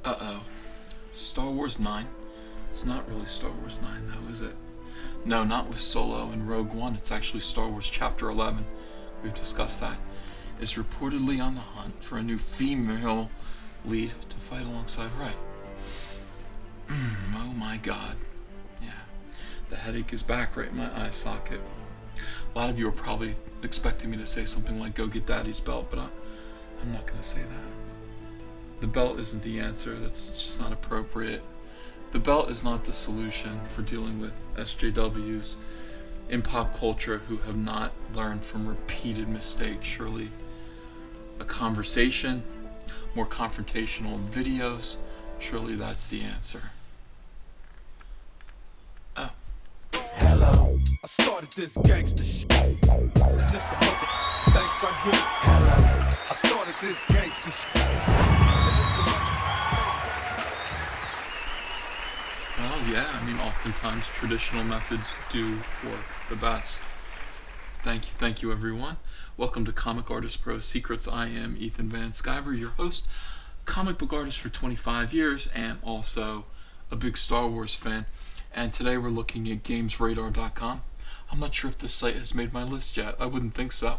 Uh-oh. Star Wars 9? It's not really Star Wars 9 though, is it? No, not with Solo and Rogue One. It's actually Star Wars Chapter 11. We've discussed that. Is reportedly on the hunt for a new female lead to fight alongside Rey. Oh my god. Yeah. The headache is back right in my eye socket. A lot of you are probably expecting me to say something like, go get daddy's belt, but I'm not going to say that. The belt isn't the answer. It's just not appropriate. The belt is not the solution for dealing with SJWs in pop culture who have not learned from repeated mistakes. Surely a conversation, more confrontational videos, surely that's the answer. Oh. Hello. I started this gangster shit. And this the thanks I get. Hello. I started this gangster shit. Well, yeah, I mean, oftentimes traditional methods do work the best. Thank you, everyone. Welcome to Comic Artist Pro Secrets. I am Ethan Van Sciver, your host, comic book artist for 25 years, and also a big Star Wars fan. And today we're looking at GamesRadar.com. I'm not sure if this site has made my list yet. I wouldn't think so.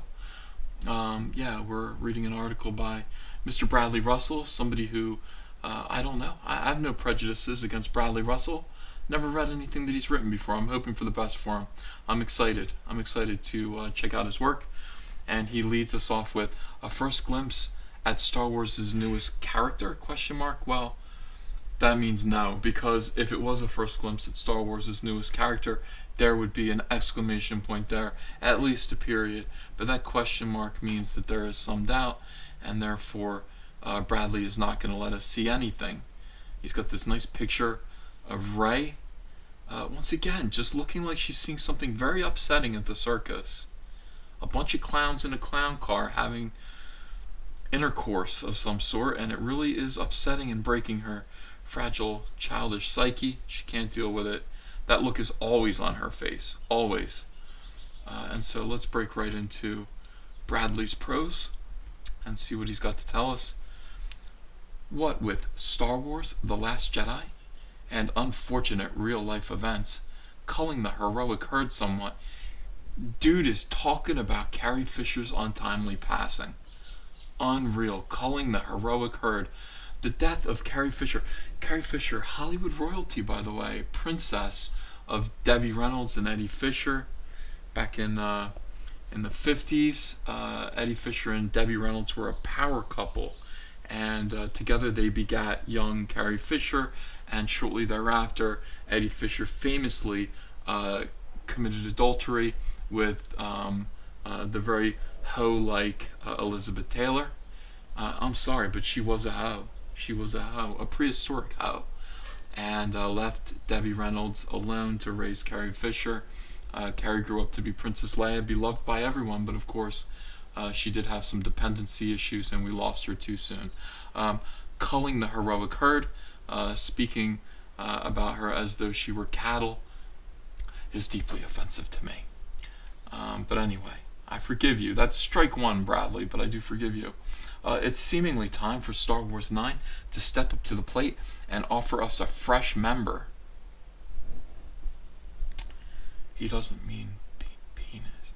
We're reading an article by Mr. Bradley Russell, somebody who, I don't know. I have no prejudices against Bradley Russell. Never read anything that he's written before. I'm hoping for the best for him. I'm excited. To check out his work. And he leads us off with a first glimpse at Star Wars' newest character, ? Well, that means no, because if it was a first glimpse at Star Wars' newest character, there would be an exclamation point there, at least a period. But that question mark means that there is some doubt, and therefore Bradley is not going to let us see anything. He's got this nice picture of Rey, once again, just looking like she's seeing something very upsetting at the circus. A bunch of clowns in a clown car having intercourse of some sort, and it really is upsetting and breaking her fragile, childish psyche. She can't deal with it. That look is always on her face, always. And so let's break right into Bradley's prose and see what he's got to tell us. What with Star Wars, The Last Jedi, and unfortunate real-life events culling the heroic herd somewhat, dude is talking about Carrie Fisher's untimely passing. Unreal, culling the heroic herd. The death of Carrie Fisher. Carrie Fisher, Hollywood royalty, by the way, princess of Debbie Reynolds and Eddie Fisher. Back in the 50s, Eddie Fisher and Debbie Reynolds were a power couple, and together they begat young Carrie Fisher, and shortly thereafter, Eddie Fisher famously committed adultery with the very hoe-like Elizabeth Taylor. I'm sorry, but she was a hoe. She was a hoe, a prehistoric hoe, and left Debbie Reynolds alone to raise Carrie Fisher. Carrie grew up to be Princess Leia, beloved by everyone, but of course she did have some dependency issues, and we lost her too soon. Culling the heroic herd, speaking about her as though she were cattle, is deeply offensive to me. But anyway, I forgive you. That's strike one, Bradley, but I do forgive you. It's seemingly time for Star Wars 9 to step up to the plate and offer us a fresh member. He doesn't mean penis.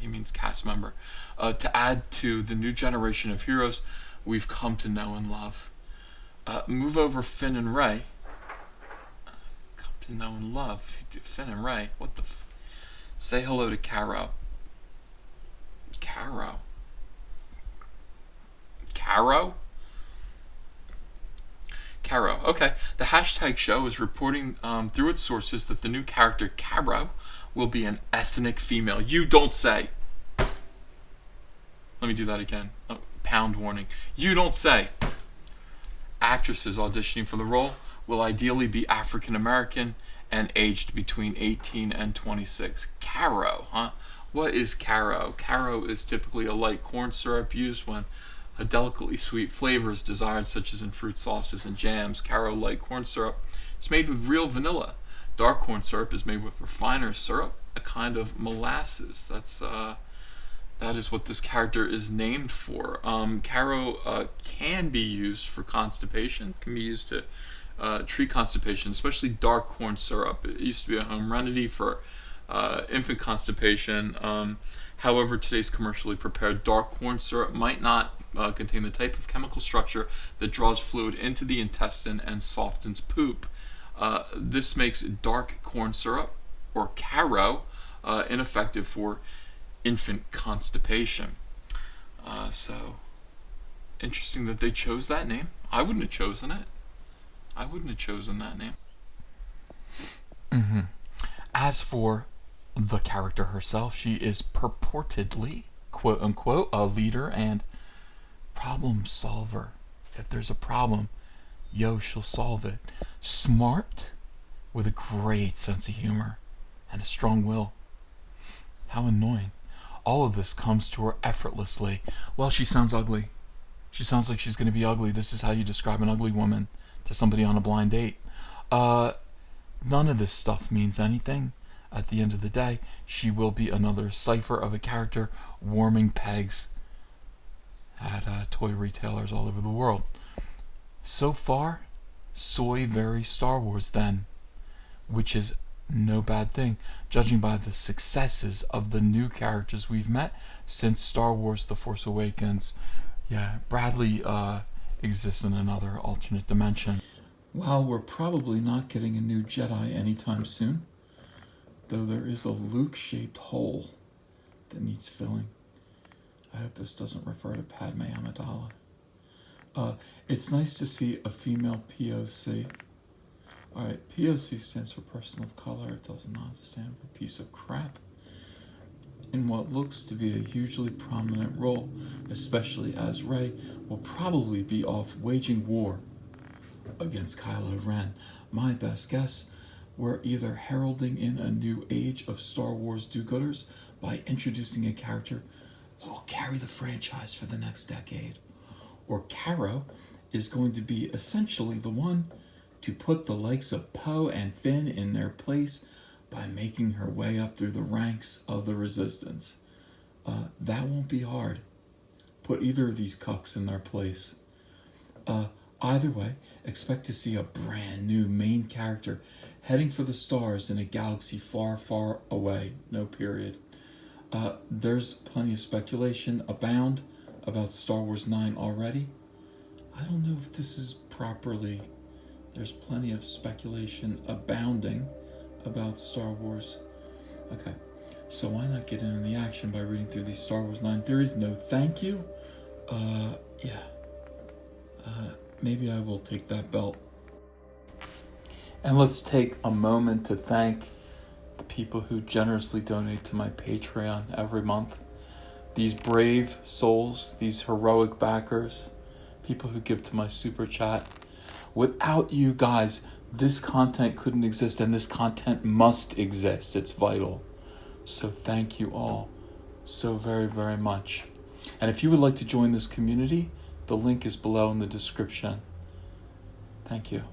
He means cast member. To add to the new generation of heroes we've come to know and love. Move over Finn and Rey. Come to know and love Finn and Rey. What the Say hello to CARO. CARO? CARO. Okay. The hashtag show is reporting through its sources that the new character CARO will be an ethnic female. You don't say. Let me do that again. Oh, pound warning. You don't say. Actresses auditioning for the role will ideally be African American and aged between 18 and 26. CARO, huh? What is CARO? CARO is typically a light corn syrup used when a delicately sweet flavor is desired, such as in fruit sauces and jams. CARO light corn syrup is made with real vanilla. Dark corn syrup is made with refiner syrup, a kind of molasses. That's That is what this character is named for. CARO can be used for constipation, can be used to treat constipation, especially dark corn syrup. It used to be a home remedy for infant constipation. However, today's commercially prepared dark corn syrup might not contain the type of chemical structure that draws fluid into the intestine and softens poop. This makes dark corn syrup, or CARO, ineffective for infant constipation. So, interesting that they chose that name. I wouldn't have chosen it. I wouldn't have chosen that name. As for the character herself, she is purportedly, quote unquote, a leader and problem solver. If there's a problem, she'll solve it. Smart, with a great sense of humor and a strong will. How annoying. All of this comes to her effortlessly. Well, she sounds ugly. She sounds like she's going to be ugly. This is how you describe an ugly woman to somebody on a blind date. None of this stuff means anything. At the end of the day, she will be another cipher of a character warming pegs at toy retailers all over the world. So far, soy very Star Wars then, which is no bad thing, judging by the successes of the new characters we've met since Star Wars The Force Awakens. Yeah, Bradley exists in another alternate dimension. While we're probably not getting a new Jedi anytime soon, though there is a Luke-shaped hole that needs filling. I hope this doesn't refer to Padme Amidala. It's nice to see a female POC. Alright, POC stands for person of color. It does not stand for piece of crap. In what looks to be a hugely prominent role, especially as Rey will probably be off waging war against Kylo Ren. My best guess, we're either heralding in a new age of Star Wars do-gooders by introducing a character who will carry the franchise for the next decade, or CARO is going to be essentially the one to put the likes of Poe and Finn in their place by making her way up through the ranks of the Resistance. That won't be hard. Put either of these cucks in their place. Either way, expect to see a brand new main character heading for the stars in a galaxy far, far away. No period. There's plenty of speculation abound about Star Wars 9 already. I don't know if this is properly... There's plenty of speculation abounding about Star Wars. Okay, so why not get into the action by reading through these Star Wars 9 theories? No thank you. Maybe I will take that belt. And let's take a moment to thank the people who generously donate to my Patreon every month. These brave souls, these heroic backers, people who give to my super chat. Without you guys, this content couldn't exist, and this content must exist. It's vital. So thank you all so very, very much. And if you would like to join this community, the link is below in the description. Thank you.